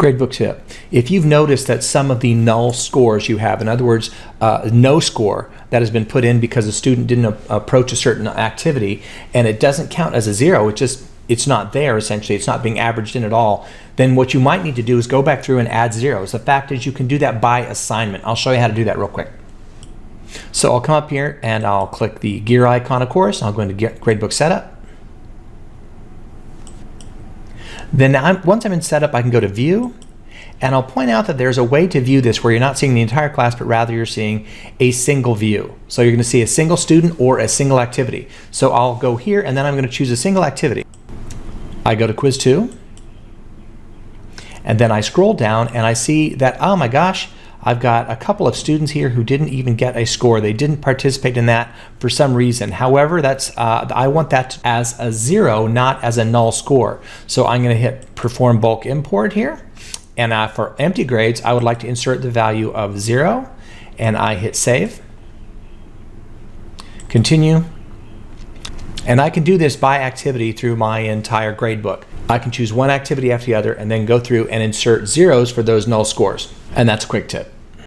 Gradebook tip. If you've noticed that some of the null scores you have, in other words, no score that has been put in because a student didn't approach a certain activity and it doesn't count as a zero, it's not there essentially, it's not being averaged in at all, then what you might need to do is go back through and add zeros. The fact is you can do that by assignment. I'll show you how to do that real quick. So I'll come up here and I'll click the gear icon, of course. I'll go into Gradebook Setup. Then once I'm in Setup, I can go to View, and I'll point out that there's a way to view this where you're not seeing the entire class, but rather you're seeing a single view. So you're going to see a single student or a single activity. So I'll go here, and then I'm going to choose a single activity. I go to Quiz 2, and then I scroll down, and I see that, oh my gosh, I've got a couple of students here who didn't even get a score. They didn't participate in that for some reason. However, I want that as a zero, not as a null score. So I'm going to hit Perform Bulk Import here. And for empty grades, I would like to insert the value of 0. And I hit Save. Continue. And I can do this by activity through my entire gradebook. I can choose one activity after the other and then go through and insert zeros for those null scores. And that's a quick tip.